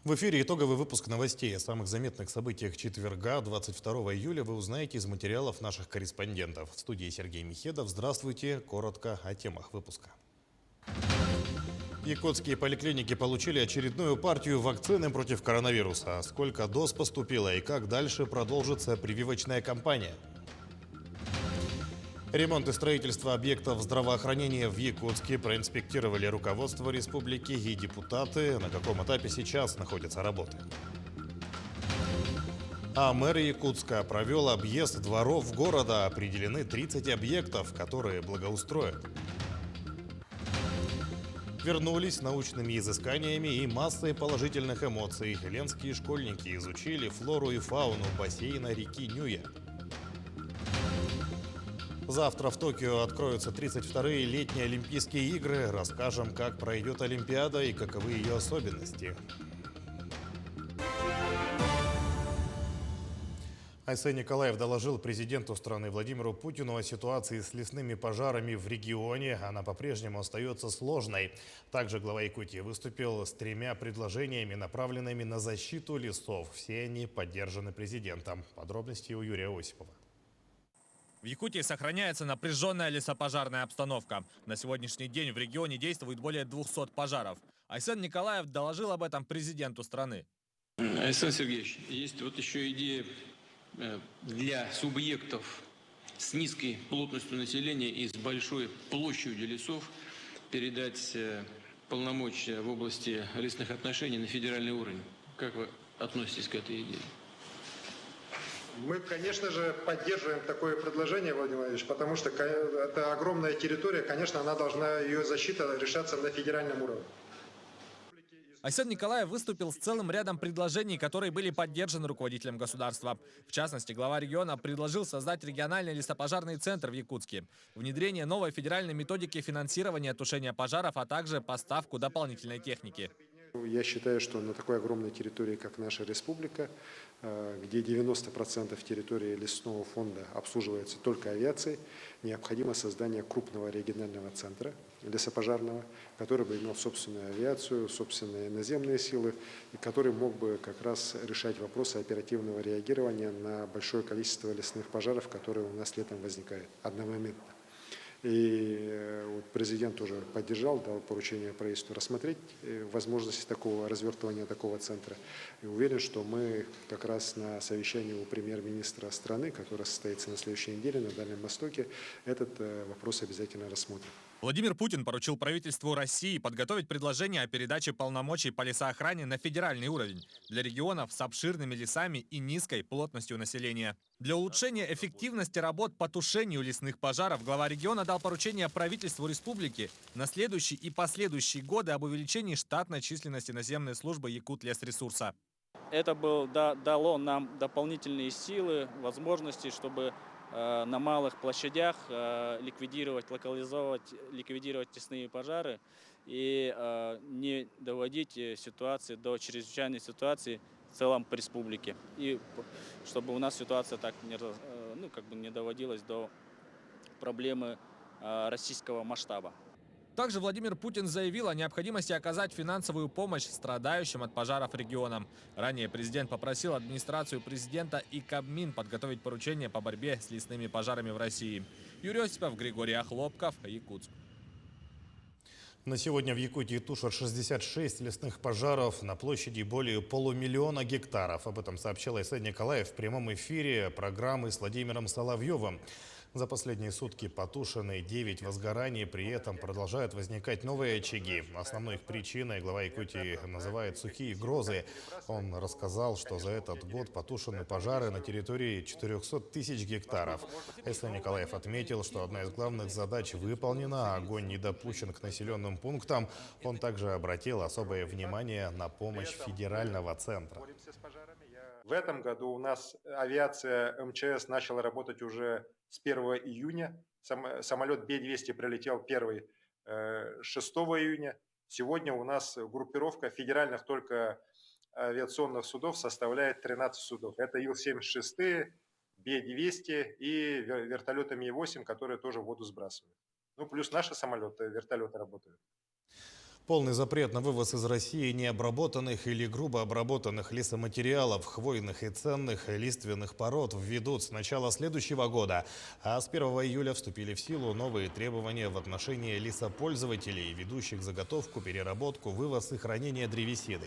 В эфире итоговый выпуск новостей о самых заметных событиях четверга, 22 июля, вы узнаете из материалов наших корреспондентов. В студии Сергей Михедов. Здравствуйте. Коротко о темах выпуска. Якутские поликлиники получили очередную партию вакцины против коронавируса. Сколько доз поступило и как дальше продолжится прививочная кампания? Ремонт и строительство объектов здравоохранения в Якутске проинспектировали руководство республики и депутаты. На каком этапе сейчас находятся работы? А мэр Якутска провел объезд дворов города. Определены 30 объектов, которые благоустроят. Вернулись с научными изысканиями и массой положительных эмоций. Ленские школьники изучили флору и фауну бассейна реки Нюя. Завтра в Токио откроются 32-е летние Олимпийские игры. Расскажем, как пройдет Олимпиада и каковы ее особенности. Айсен Николаев доложил президенту страны Владимиру Путину о ситуации с лесными пожарами в регионе. Она по-прежнему остается сложной. Также глава Якутии выступил с 3 предложениями, направленными на защиту лесов. Все они поддержаны президентом. Подробности у Юрия Осипова. В Якутии сохраняется напряженная лесопожарная обстановка. На сегодняшний день в регионе действует более 200 пожаров. Айсен Николаев доложил об этом президенту страны. Александр Сергеевич, есть вот еще идея для субъектов с низкой плотностью населения и с большой площадью лесов передать полномочия в области лесных отношений на федеральный уровень. Как вы относитесь к этой идее? Мы, конечно же, поддерживаем такое предложение, Владимир Владимирович, потому что это огромная территория, конечно, ее защита решаться на федеральном уровне. Айсен Николаев выступил с целым рядом предложений, которые были поддержаны руководителем государства. В частности, глава региона предложил создать региональный лесопожарный центр в Якутске, внедрение новой федеральной методики финансирования тушения пожаров, а также поставку дополнительной техники. Я считаю, что на такой огромной территории, как наша республика, где 90% территории лесного фонда обслуживается только авиацией, необходимо создание крупного регионального центра лесопожарного, который бы имел собственную авиацию, собственные наземные силы, и который мог бы как раз решать вопросы оперативного реагирования на большое количество лесных пожаров, которые у нас летом возникают одномоментно. И президент тоже поддержал, дал поручение правительству рассмотреть возможности такого развертывания такого центра. И уверен, что мы как раз на совещании у премьер-министра страны, которое состоится на следующей неделе на Дальнем Востоке, этот вопрос обязательно рассмотрим. Владимир Путин поручил правительству России подготовить предложение о передаче полномочий по лесоохране на федеральный уровень для регионов с обширными лесами и низкой плотностью населения. Для улучшения эффективности работ по тушению лесных пожаров глава региона дал поручение правительству республики на следующий и последующие годы об увеличении штатной численности наземной службы Якутлесресурса. Это дало нам дополнительные силы, возможности, чтобы на малых площадях ликвидировать лесные пожары и не доводить ситуации до чрезвычайной ситуации в целом по республике. И чтобы у нас ситуация так не доводилась до проблемы российского масштаба. Также Владимир Путин заявил о необходимости оказать финансовую помощь страдающим от пожаров регионам. Ранее президент попросил администрацию президента и Кабмин подготовить поручение по борьбе с лесными пожарами в России. Юрий Осипов, Григорий Охлопков, Якутск. На сегодня в Якутии тушат 66 лесных пожаров на площади более полумиллиона гектаров. Об этом сообщил Айсен Николаев в прямом эфире программы с Владимиром Соловьевым. За последние сутки потушены 9 возгораний, при этом продолжают возникать новые очаги. Основной их причиной глава Якутии называет сухие грозы. Он рассказал, что за этот год потушены пожары на территории 400 тысяч гектаров. Айсен Николаев отметил, что одна из главных задач выполнена, а огонь не допущен к населенным пунктам. Он также обратил особое внимание на помощь федерального центра. В этом году у нас авиация МЧС начала работать уже с 1 июня. Самолет Б-200 прилетел первый 6 июня. Сегодня у нас группировка федеральных только авиационных судов составляет 13 судов. Это Ил-76, Б-200 и вертолеты Ми-8, которые тоже в воду сбрасывают. Ну, плюс наши самолеты, вертолеты работают. Полный запрет на вывоз из России необработанных или грубо обработанных лесоматериалов, хвойных и ценных лиственных пород введут с начала следующего года. А с 1 июля вступили в силу новые требования в отношении лесопользователей, ведущих заготовку, переработку, вывоз и хранение древесины.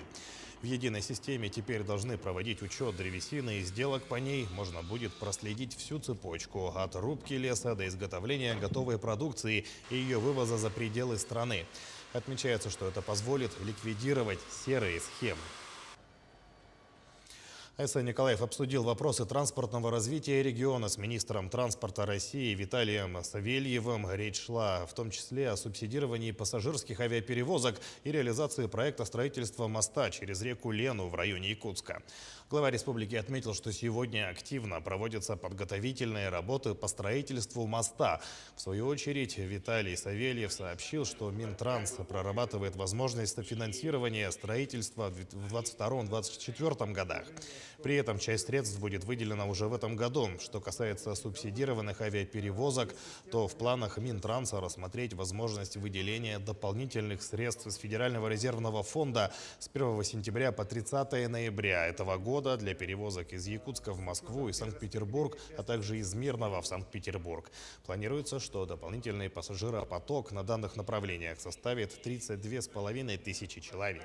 В единой системе теперь должны проводить учет древесины и сделок по ней. Можно будет проследить всю цепочку от рубки леса до изготовления готовой продукции и ее вывоза за пределы страны. Отмечается, что это позволит ликвидировать серые схемы. Айсан Николаев обсудил вопросы транспортного развития региона с министром транспорта России Виталием Савельевым. Речь шла в том числе о субсидировании пассажирских авиаперевозок и реализации проекта строительства моста через реку Лену в районе Якутска. Глава республики отметил, что сегодня активно проводятся подготовительные работы по строительству моста. В свою очередь Виталий Савельев сообщил, что Минтранс прорабатывает возможность софинансирования строительства в 2022-2024 годах. При этом часть средств будет выделена уже в этом году. Что касается субсидированных авиаперевозок, то в планах Минтранса рассмотреть возможность выделения дополнительных средств из Федерального резервного фонда с 1 сентября по 30 ноября этого года для перевозок из Якутска в Москву и Санкт-Петербург, а также из Мирного в Санкт-Петербург. Планируется, что дополнительный пассажиропоток на данных направлениях составит 32,5 тысячи человек.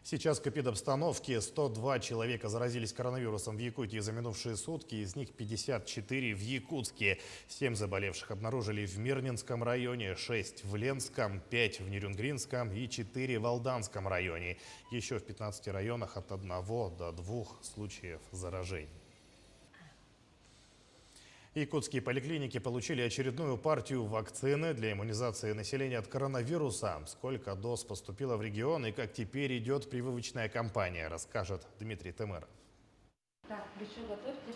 Сейчас к эпидобстановке. 102 человека заразились коронавирусом в Якутии за минувшие сутки, из них 54 в Якутске. 7 заболевших обнаружили в Мирнинском районе, 6 в Ленском, 5 в Нерюнгринском и 4 в Алданском районе. Еще в 15 районах от 1 до 2 случаев заражений. Якутские поликлиники получили очередную партию вакцины для иммунизации населения от коронавируса. Сколько доз поступило в регион и как теперь идет прививочная кампания, расскажет Дмитрий Темыров. Так, еще готовьте.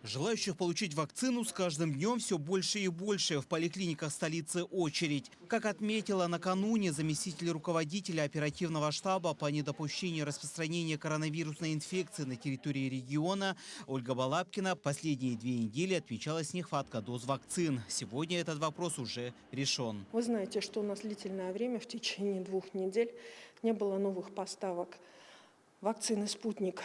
Желающих получить вакцину с каждым днем все больше и больше. В поликлиниках столицы очередь. Как отметила накануне заместитель руководителя оперативного штаба по недопущению распространения коронавирусной инфекции на территории региона Ольга Балабкина, последние 2 недели отмечалась нехватка доз вакцин. Сегодня этот вопрос уже решен. Вы знаете, что у нас длительное время, в течение 2 недель, не было новых поставок вакцины «Спутник»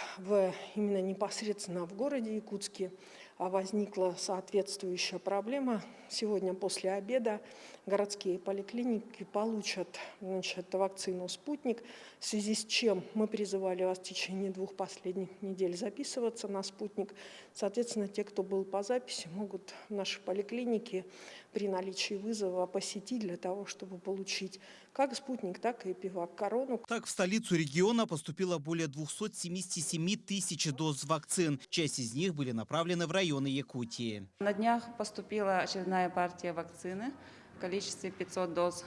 именно непосредственно в городе Якутске. А возникла соответствующая проблема. Сегодня после обеда городские поликлиники получат вакцину «Спутник», в связи с чем мы призывали вас в течение 2 последних недель записываться на «Спутник». Соответственно, те, кто был по записи, могут в нашей поликлинике при наличии вызова посетить для того, чтобы получить как «Спутник», так и «Эпивак-Корону». Так, в столицу региона поступило более 277 тысяч доз вакцин. Часть из них были направлены в районы Якутии. На днях поступила очередная партия вакцины в количестве 500 доз.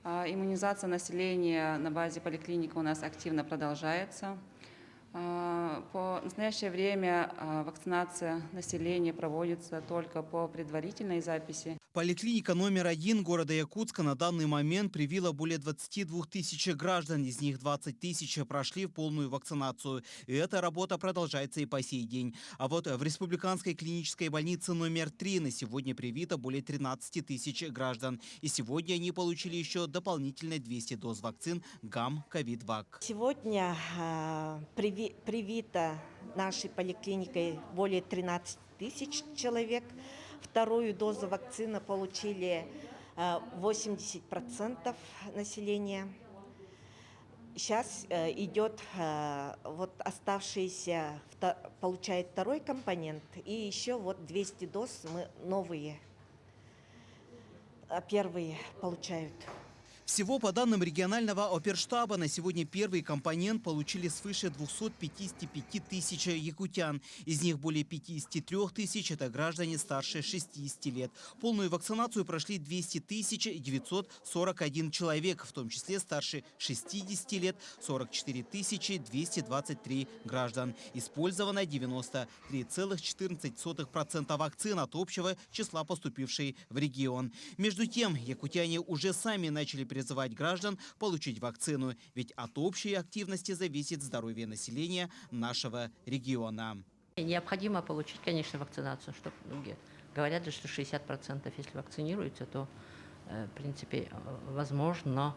Иммунизация населения на базе поликлиник у нас активно продолжается. По настоящее время вакцинация населения проводится только по предварительной записи. Поликлиника номер 1 города Якутска на данный момент привила более 22 тысяч граждан. Из них 20 тысяч прошли полную вакцинацию. И эта работа продолжается и по сей день. А вот в республиканской клинической больнице номер 3 на сегодня привито более 13 тысяч граждан. И сегодня они получили еще дополнительные 200 доз вакцин ГАМ-ковид-вак. Сегодня привито нашей поликлиникой более 13 тысяч человек. Вторую дозу вакцины получили 80% населения. Сейчас идет оставшиеся, получает второй компонент. И еще 200 доз мы новые, первые получают. Всего по данным регионального оперштаба на сегодня первый компонент получили свыше 255 тысяч якутян. Из них более 53 тысяч – это граждане старше 60 лет. Полную вакцинацию прошли 200 941 человек, в том числе старше 60 лет – 44 223 граждан. Использовано 93,14% вакцин от общего числа поступившей в регион. Между тем, якутяне уже сами начали призывать граждан получить вакцину, ведь от общей активности зависит здоровье населения нашего региона. Необходимо получить, конечно, вакцинацию, чтобы говорят же, что 60%, если вакцинируются, то, в принципе, возможно,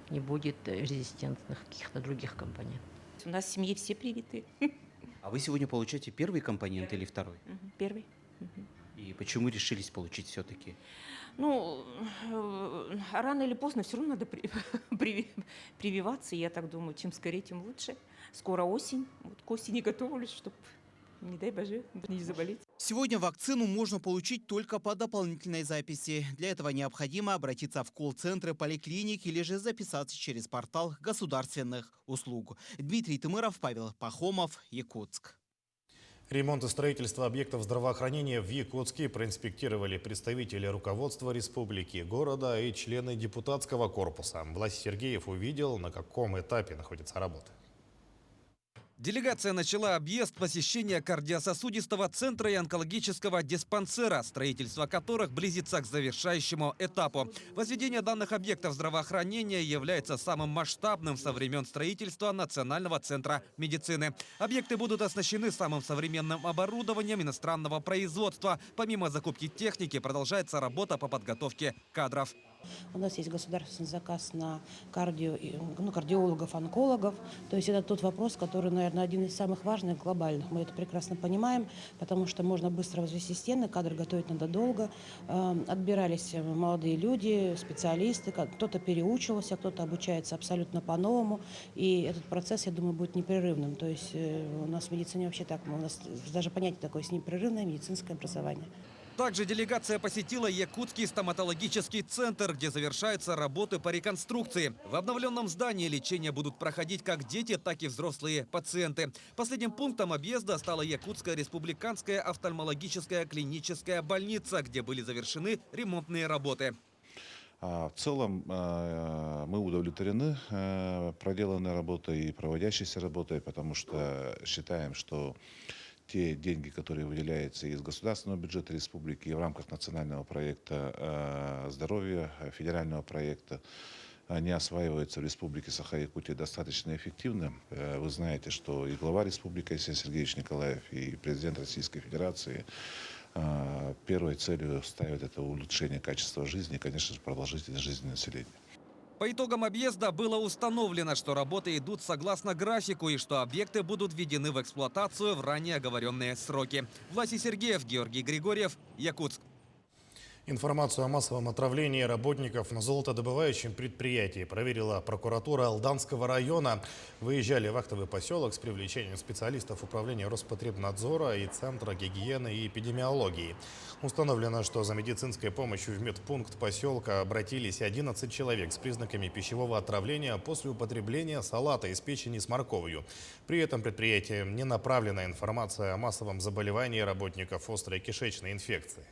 не будет резистентных каких-то других компонентов. У нас в семье все привиты. А вы сегодня получаете первый компонент или второй? Первый. И почему решились получить все-таки? Ну, рано или поздно все равно надо прививаться. Я так думаю, чем скорее, тем лучше. Скоро осень. Вот к осени готовлюсь, чтобы, не дай боже, не заболеть. Сегодня вакцину можно получить только по дополнительной записи. Для этого необходимо обратиться в колл-центры поликлиник или же записаться через портал государственных услуг. Дмитрий Тымыров, Павел Пахомов, Якутск. Ремонт и строительство объектов здравоохранения в Якутске проинспектировали представители руководства республики, города и члены депутатского корпуса. Власий Сергеев увидел, на каком этапе находится работа. Делегация начала объезд посещения кардиососудистого центра и онкологического диспансера, строительство которых близится к завершающему этапу. Возведение данных объектов здравоохранения является самым масштабным со времен строительства Национального центра медицины. Объекты будут оснащены самым современным оборудованием иностранного производства. Помимо закупки техники, продолжается работа по подготовке кадров. У нас есть государственный заказ на кардиологов, онкологов. То есть это тот вопрос, который, наверное, один из самых важных, глобальных. Мы это прекрасно понимаем, потому что можно быстро возвести стены, кадры готовить надо долго. Отбирались молодые люди, специалисты, кто-то переучивался, кто-то обучается абсолютно по-новому. И этот процесс, я думаю, будет непрерывным. То есть у нас в медицине вообще так, у нас даже понятие такое есть непрерывное медицинское образование. Также делегация посетила Якутский стоматологический центр, где завершаются работы по реконструкции. В обновленном здании лечение будут проходить как дети, так и взрослые пациенты. Последним пунктом объезда стала Якутская республиканская офтальмологическая клиническая больница, где были завершены ремонтные работы. В целом мы удовлетворены проделанной работой и проводящейся работой, потому что считаем, что те деньги, которые выделяются из государственного бюджета республики и в рамках национального проекта здоровья, федерального проекта, не осваиваются в республике Саха-Якутия достаточно эффективно. Вы знаете, что и глава республики Алексей Сергеевич Николаев, и президент Российской Федерации первой целью ставят это улучшение качества жизни и, конечно же, продолжительность жизни населения. По итогам объезда было установлено, что работы идут согласно графику и что объекты будут введены в эксплуатацию в ранее оговоренные сроки. Власий Сергеев, Георгий Григорьев, Якутск. Информацию о массовом отравлении работников на золотодобывающем предприятии проверила прокуратура Алданского района. Выезжали в актовый поселок с привлечением специалистов управления Роспотребнадзора и Центра гигиены и эпидемиологии. Установлено, что за медицинской помощью в медпункт поселка обратились 11 человек с признаками пищевого отравления после употребления салата из печени с морковью. При этом предприятием не направлена информация о массовом заболевании работников острой кишечной инфекции.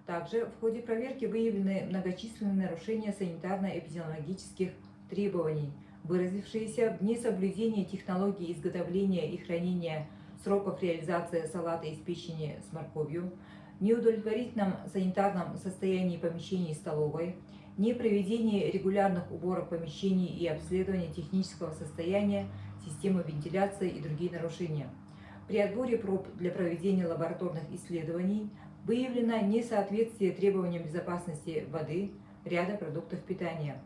Также в ходе проверки выявлены многочисленные нарушения санитарно-эпидемиологических требований, выразившиеся в несоблюдении технологий изготовления и хранения сроков реализации салата из печени с морковью, неудовлетворительном санитарном состоянии помещений столовой, непроведении регулярных уборок помещений и обследования технического состояния системы вентиляции и другие нарушения. При отборе проб для проведения лабораторных исследований выявлено несоответствие требованиям безопасности воды ряда продуктов питания.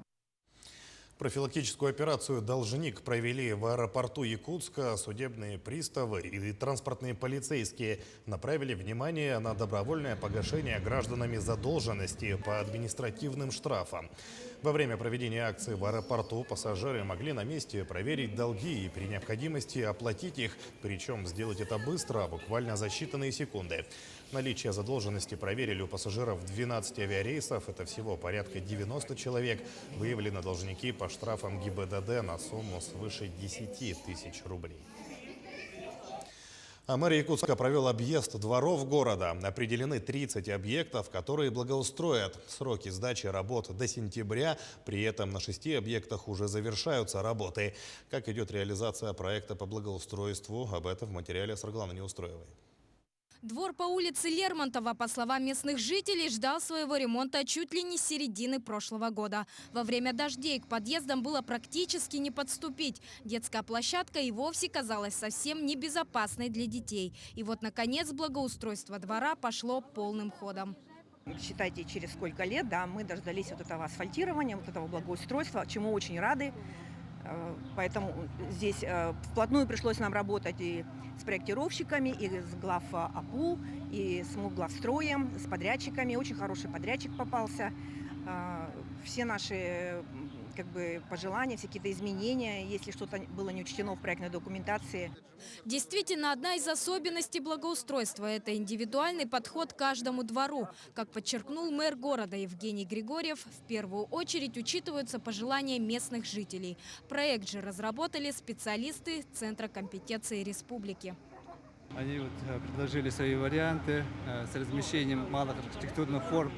Профилактическую операцию «Должник» провели в аэропорту Якутска. Судебные приставы и транспортные полицейские направили внимание на добровольное погашение гражданами задолженности по административным штрафам. Во время проведения акции в аэропорту пассажиры могли на месте проверить долги и при необходимости оплатить их. Причем сделать это быстро, буквально за считанные секунды. Наличие задолженности проверили у пассажиров 12 авиарейсов. Это всего порядка 90 человек. Выявлены должники по штрафам ГИБДД на сумму свыше 10 тысяч рублей. А мэр Якутска провел объезд дворов города. Определены 30 объектов, которые благоустроят. Сроки сдачи работ до сентября. При этом на 6 объектах уже завершаются работы. Как идет реализация проекта по благоустройству, об этом в материале Саргланы Неустроевой. Двор по улице Лермонтова, по словам местных жителей, ждал своего ремонта чуть ли не с середины прошлого года. Во время дождей к подъездам было практически не подступить. Детская площадка и вовсе казалась совсем небезопасной для детей. И вот, наконец, благоустройство двора пошло полным ходом. Считайте, через сколько лет, да, мы дождались вот этого асфальтирования, вот этого благоустройства, чему очень рады. Поэтому здесь вплотную пришлось нам работать и с проектировщиками, и с глав АПУ, и с Муглавстроем, с подрядчиками. Очень хороший подрядчик попался. Все наши пожелания, все какие-то изменения, если что-то было не учтено в проектной документации. Действительно, одна из особенностей благоустройства – это индивидуальный подход к каждому двору. Как подчеркнул мэр города Евгений Григорьев, в первую очередь учитываются пожелания местных жителей. Проект же разработали специалисты Центра компетенции республики. Они предложили свои варианты с размещением малых архитектурных форм,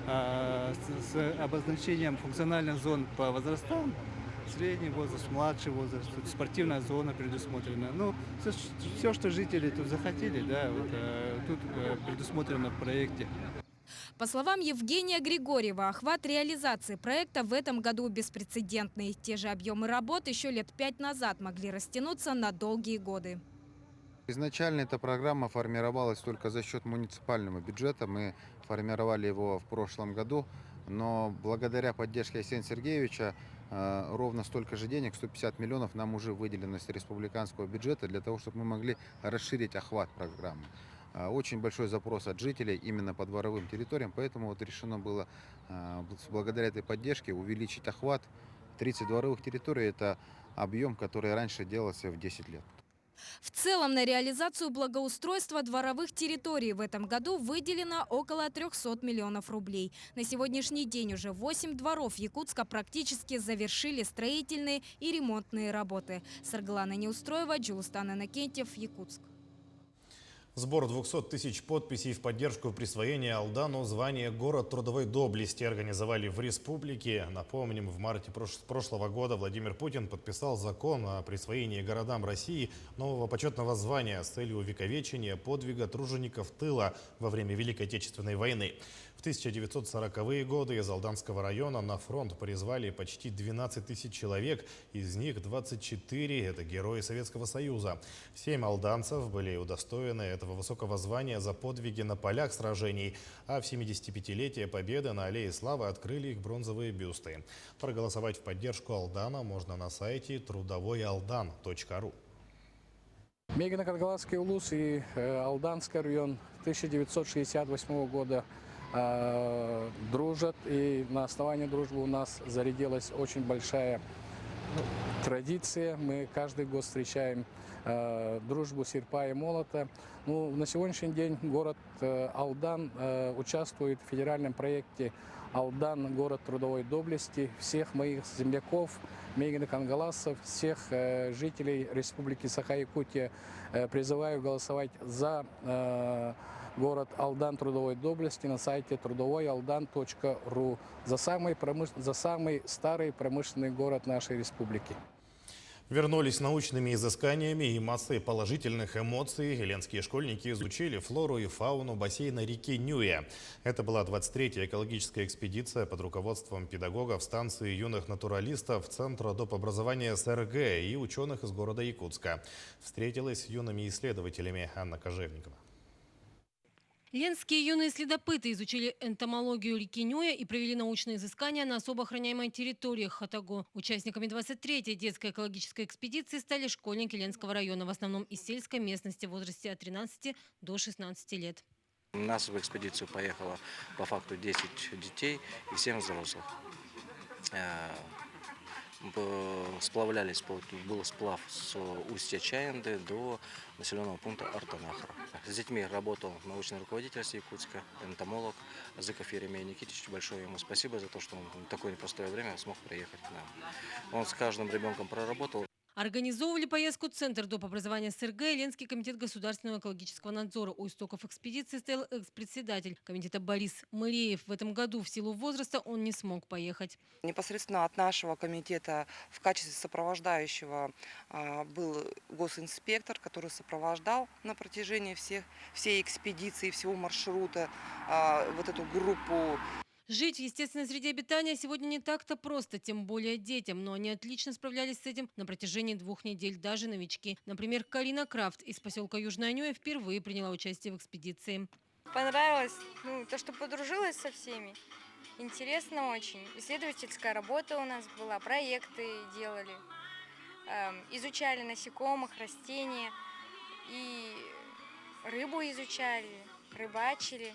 с обозначением функциональных зон по возрастам. Средний возраст, младший возраст, спортивная зона предусмотрена. Ну, все, что жители тут захотели, да, тут предусмотрено в проекте. По словам Евгения Григорьева, охват реализации проекта в этом году беспрецедентный. Те же объемы работ еще лет 5 назад могли растянуться на долгие годы. Изначально эта программа формировалась только за счет муниципального бюджета. Мы формировали его в прошлом году, но благодаря поддержке Арсения Сергеевича ровно столько же денег, 150 миллионов, нам уже выделено с республиканского бюджета для того, чтобы мы могли расширить охват программы. Очень большой запрос от жителей именно по дворовым территориям, поэтому вот решено было благодаря этой поддержке увеличить охват. 30 дворовых территорий – это объем, который раньше делался в 10 лет. В целом на реализацию благоустройства дворовых территорий в этом году выделено около 300 миллионов рублей. На сегодняшний день уже 8 дворов Якутска практически завершили строительные и ремонтные работы. Саргалана Неустроева, Джулустан Иннокентьев, Якутск. Сбор 200 тысяч подписей в поддержку присвоения Алдану звания «Город трудовой доблести» организовали в республике. Напомним, в марте прошлого года Владимир Путин подписал закон о присвоении городам России нового почетного звания с целью увековечения подвига тружеников тыла во время Великой Отечественной войны. В 1940-е годы из Алданского района на фронт призвали почти 12 тысяч человек, из них 24 – это герои Советского Союза. 7 алданцев были удостоены этого высокого звания за подвиги на полях сражений, а в 75-летие Победы на Аллее Славы открыли их бронзовые бюсты. Проголосовать в поддержку Алдана можно на сайте трудовойалдан.ру. Мегино-Каргаласский улус и Алданский район 1968 года дружат, и на основании дружбы у нас зародилась очень большая традиция. Мы каждый год встречаем дружбу серпа и молота. Ну, на сегодняшний день город Алдан участвует в федеральном проекте «Алдан. Город трудовой доблести». Всех моих земляков, мегино-кангаласцев, всех жителей Республики Саха-Якутия призываю голосовать за город Алдан трудовой доблести на сайте трудовойалдан.ру за самый старый промышленный город нашей республики. Вернулись научными изысканиями и массой положительных эмоций. Ленские школьники изучили флору и фауну бассейна реки Нюя. Это была 23-я экологическая экспедиция под руководством педагогов станции юных натуралистов Центра доп. Образования СРГ и ученых из города Якутска. Встретилась с юными исследователями Анна Кожевникова. Ленские юные следопыты изучили энтомологию реки Нюя и провели научные изыскания на особо охраняемой территории Хатаго. Участниками 23-й детской экологической экспедиции стали школьники Ленского района, в основном из сельской местности в возрасте от 13 до 16 лет. У нас в экспедицию поехало по факту 10 детей и 7 взрослых. Сплавлялись, был сплав с устья Чаянды до населенного пункта Артанахра. С детьми работал научный руководитель с Якутска, энтомолог Зыков Еремей Никитич. Большое ему спасибо за то, что он в такое непростое время смог приехать к нам. Он с каждым ребенком проработал. Организовывали поездку Центр доп. Образования СРГ и Ленский комитет государственного экологического надзора. У истоков экспедиции стоял экс-председатель комитета Борис Мыреев. В этом году в силу возраста он не смог поехать. Непосредственно от нашего комитета в качестве сопровождающего был госинспектор, который сопровождал на протяжении всей экспедиции, всего маршрута вот эту группу. Жить в естественной среде обитания сегодня не так-то просто, тем более детям. Но они отлично справлялись с этим на протяжении 2 недель, даже новички. Например, Карина Крафт из поселка Южная Анюя впервые приняла участие в экспедиции. Понравилось то, что подружилась со всеми. Интересно очень. Исследовательская работа у нас была, проекты делали, изучали насекомых, растения и рыбу изучали, рыбачили.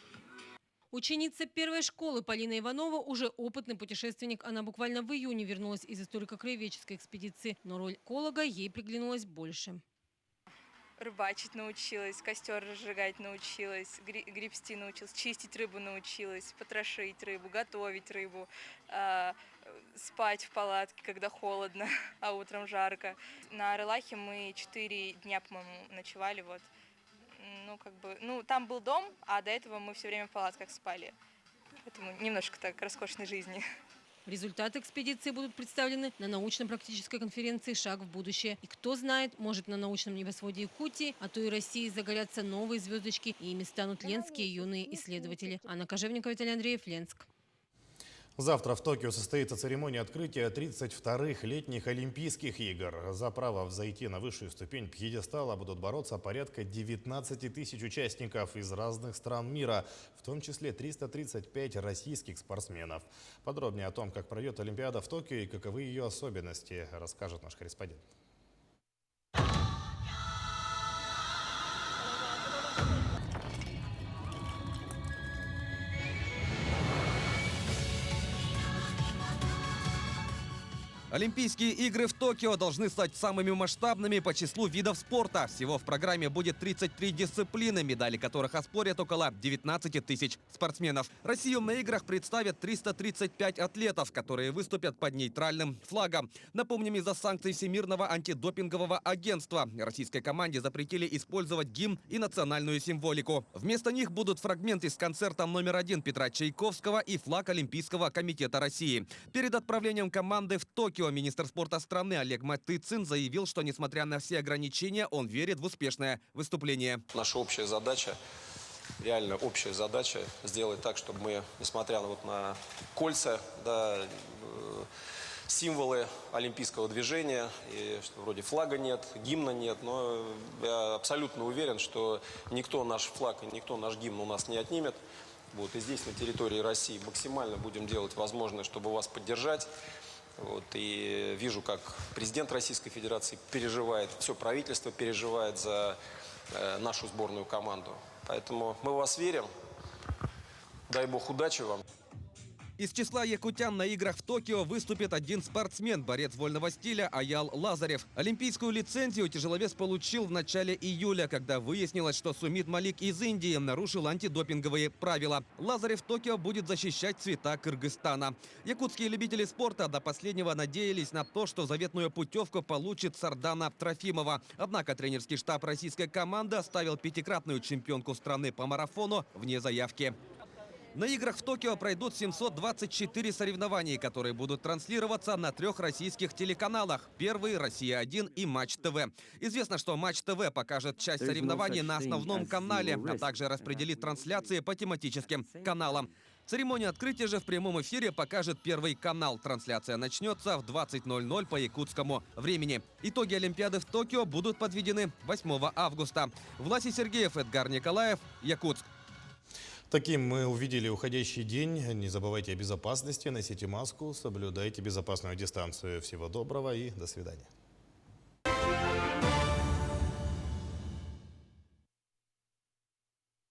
Ученица первой школы Полина Иванова уже опытный путешественник. Она буквально в июне вернулась из историко-краеведческой экспедиции, но роль эколога ей приглянулась больше. Рыбачить научилась, костер разжигать научилась, гребсти научилась, чистить рыбу научилась, потрошить рыбу, готовить рыбу, спать в палатке, когда холодно, а утром жарко. На Рылахе мы 4 дня, по-моему, ночевали. Вот. Там был дом, а до этого мы все время в палатках спали. Поэтому немножко так роскошной жизни. Результаты экспедиции будут представлены на научно-практической конференции «Шаг в будущее». И кто знает, может на научном небосводе Якутии, а то и России загорятся новые звездочки, и ими станут ленские юные исследователи. Анна Кожевникова, Виталий Андреев, Ленск. Завтра в Токио состоится церемония открытия 32-х летних Олимпийских игр. За право взойти на высшую ступень пьедестала будут бороться порядка 19 тысяч участников из разных стран мира, в том числе 335 российских спортсменов. Подробнее о том, как пройдет Олимпиада в Токио и каковы ее особенности, расскажет наш корреспондент. Олимпийские игры в Токио должны стать самыми масштабными по числу видов спорта. Всего в программе будет 33 дисциплины, медали которых оспорят около 19 тысяч спортсменов. Россию на играх представят 335 атлетов, которые выступят под нейтральным флагом. Напомним, из-за санкций Всемирного антидопингового агентства российской команде запретили использовать гимн и национальную символику. Вместо них будут фрагменты с концертом номер 1 Петра Чайковского и флаг Олимпийского комитета России. Перед отправлением команды в Токио министр спорта страны Олег Матыцин заявил, что несмотря на все ограничения, он верит в успешное выступление. Наша общая задача, реально общая задача, сделать так, чтобы мы, несмотря на кольца, символы олимпийского движения, и что вроде флага нет, гимна нет, но я абсолютно уверен, что никто наш флаг и никто наш гимн у нас не отнимет. И здесь, на территории России, максимально будем делать возможное, чтобы вас поддержать. И вижу, как президент Российской Федерации переживает, все правительство переживает за нашу сборную команду. Поэтому мы в вас верим. Дай бог удачи вам. Из числа якутян на играх в Токио выступит один спортсмен, борец вольного стиля Аял Лазарев. Олимпийскую лицензию тяжеловес получил в начале июля, когда выяснилось, что Сумит Малик из Индии нарушил антидопинговые правила. Лазарев в Токио будет защищать цвета Кыргызстана. Якутские любители спорта до последнего надеялись на то, что заветную путевку получит Сардана Трофимова. Однако тренерский штаб российской команды оставил 5-кратную чемпионку страны по марафону вне заявки. На играх в Токио пройдут 724 соревнования, которые будут транслироваться на 3 российских телеканалах. Первый – «Россия-1» и «Матч ТВ». Известно, что «Матч ТВ» покажет часть соревнований на основном канале, а также распределит трансляции по тематическим каналам. Церемонию открытия же в прямом эфире покажет Первый канал. Трансляция начнется в 20:00 по якутскому времени. Итоги Олимпиады в Токио будут подведены 8 августа. Власий Сергеев, Эдгар Николаев, Якутск. Таким мы увидели уходящий день. Не забывайте о безопасности, носите маску, соблюдайте безопасную дистанцию. Всего доброго и до свидания.